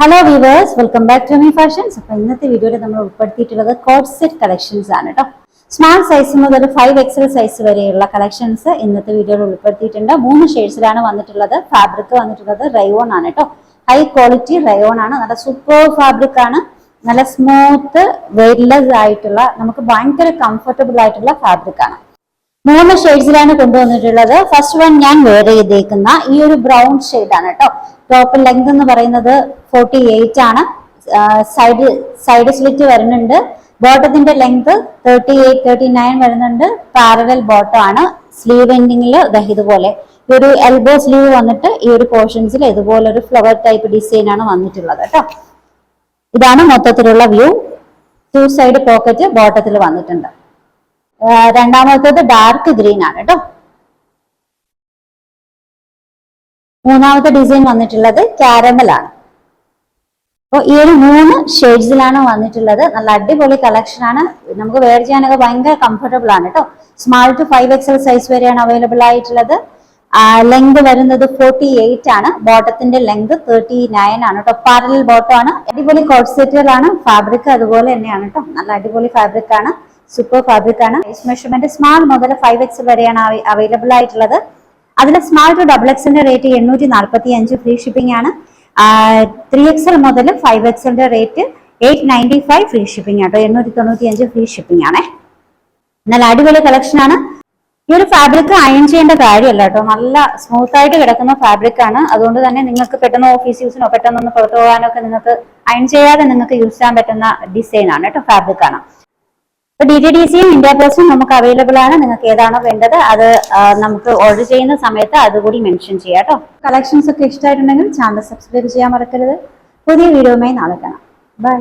Hello viewers, welcome back to my fashions. അപ്പൊ ഇന്നത്തെ വീഡിയോയിൽ നമ്മൾ ഉൾപ്പെടുത്തിയിട്ടുള്ളത് കോഡ് സെറ്റ് കളക്ഷൻസ് ആണ് കേട്ടോ. സ്മാൾ സൈസ് മുതൽ 5XL സൈസ് വരെയുള്ള കളക്ഷൻസ് ഇന്നത്തെ വീഡിയോയിൽ ഉൾപ്പെടുത്തിയിട്ടുണ്ട്. 3 ഷെയ്ഡ്സിലാണ് വന്നിട്ടുള്ളത്. ഫാബ്രിക് വന്നിട്ടുള്ളത് റയോൺ ആണ് കേട്ടോ. ഹൈ ക്വാളിറ്റി റയോൺ ആണ്. നല്ല സൂപ്പർ ഫാബ്രിക് ആണ്. നല്ല സ്മൂത്ത് വെയ്റ്റ്ലെസ് ആയിട്ടുള്ള, നമുക്ക് ഭയങ്കര കംഫർട്ടബിൾ ആയിട്ടുള്ള ഫാബ്രിക് ആണ്. 3 ഷെയ്ഡ്സിലാണ് കൊണ്ടുവന്നിട്ടുള്ളത്. ഫസ്റ്റ് വൺ ഞാൻ വെയർ ചെയ്തേക്കുന്ന ഈ ഒരു ബ്രൗൺ ഷെയ്ഡ് ആണ് കേട്ടോ. ടോപ്പ് ലെങ്ത് എന്ന് പറയുന്നത് 48 ആണ്. സൈഡ് സ്ലിറ്റ് വരുന്നുണ്ട്. ബോട്ടത്തിന്റെ ലെങ്ത് 38-39 വരുന്നുണ്ട്. പാരലൽ ബോട്ടം ആണ്. സ്ലീവ് എൻഡിങ്ങിൽ ഇതുപോലെ ഒരു എൽബോ സ്ലീവ് വന്നിട്ട് ഈ ഒരു പോർഷൻസിൽ ഇതുപോലെ ഒരു ഫ്ലവർ ടൈപ്പ് ഡിസൈൻ ആണ് വന്നിട്ടുള്ളത് കേട്ടോ. ഇതാണ് മൊത്തത്തിലുള്ള വ്യൂ. 2 സൈഡ് പോക്കറ്റ് ബോട്ടത്തിൽ വന്നിട്ടുണ്ട്. രണ്ടാമത്തേത് ഡാർക്ക് ഗ്രീൻ ആണ് കേട്ടോ. മൂന്നാമത്തെ ഡിസൈൻ വന്നിട്ടുള്ളത് കാരമൽ ആണ്. അപ്പോൾ ഈ ഒരു 3 ഷെയ്ഡ്സിലാണ് വന്നിട്ടുള്ളത്. നല്ല അടിപൊളി കളക്ഷൻ ആണ്. നമുക്ക് വെയർ ചെയ്യാനൊക്കെ ഭയങ്കര കംഫർട്ടബിൾ ആണ് കേട്ടോ. സ്മാൾ ടു 5XL സൈസ് വരെയാണ് അവൈലബിൾ ആയിട്ടുള്ളത്. ലെങ്ത് വരുന്നത് 48 ആണ്. ബോട്ടത്തിന്റെ ലെങ്ത് 39 ആണ് കേട്ടോ. പാരലൽ ബോട്ടം ആണ്. അടിപൊളി കോഡ് സെറ്റുകളാണ്. ഫാബ്രിക് അതുപോലെ തന്നെയാണ് കേട്ടോ. നല്ല അടിപൊളി ഫാബ്രിക് ആണ്. സൂപ്പർ ഫാബ്രിക് ആണ്. സൈസ് മെഷർമെന്റ് സ്മാൾ മുതൽ 5XL വരെയാണ് അവൈലബിൾ ആയിട്ടുള്ളത്. അതിൽ സ്മാൾ ടു XXLന്റെ റേറ്റ് 845 ഫ്രീ ഷിപ്പിംഗ് ആണ്. 3XL മുതൽ 5XLന്റെ റേറ്റ് 895 ഫ്രീ ഷിപ്പിംഗ് ആട്ടോ. 895 ഫ്രീ ഷിപ്പിംഗ് ആണേ. നല്ല അടിപൊളി കളക്ഷൻ ആണ്. ഈ ഒരു ഫാബ്രിക് അയൺ ചെയ്യേണ്ട കാര്യമല്ല കേട്ടോ. നല്ല സ്മൂത്ത് ആയിട്ട് കിടക്കുന്ന ഫാബ്രിക് ആണ്. അതുകൊണ്ട് തന്നെ നിങ്ങൾക്ക് പെട്ടെന്ന് ഓഫീസ് യൂസിനോ പെട്ടെന്നൊന്ന് പുറത്തു പോകാനോ ഒക്കെ നിങ്ങൾക്ക് അയൺ ചെയ്യാതെ നിങ്ങൾക്ക് യൂസ് ചെയ്യാൻ പറ്റുന്ന ഡിസൈൻ ആണ് കേട്ടോ. ഫാബ്രിക് ആണ്. DTDCയും ഇന്ത്യ പ്ലസും നമുക്ക് അവൈലബിൾ ആണ്. നിങ്ങൾക്ക് ഏതാണോ വേണ്ടത് അത് നമുക്ക് ഓർഡർ ചെയ്യുന്ന സമയത്ത് അതുകൂടി മെൻഷൻ ചെയ്യാം കേട്ടോ. കളക്ഷൻസ് ഒക്കെ ഇഷ്ടമായിട്ടുണ്ടെങ്കിൽ ചാനൽ സബ്സ്ക്രൈബ് ചെയ്യാൻ മറക്കരുത്. പുതിയ വീഡിയോയുമായി നാളെ കാണാം. ബൈ.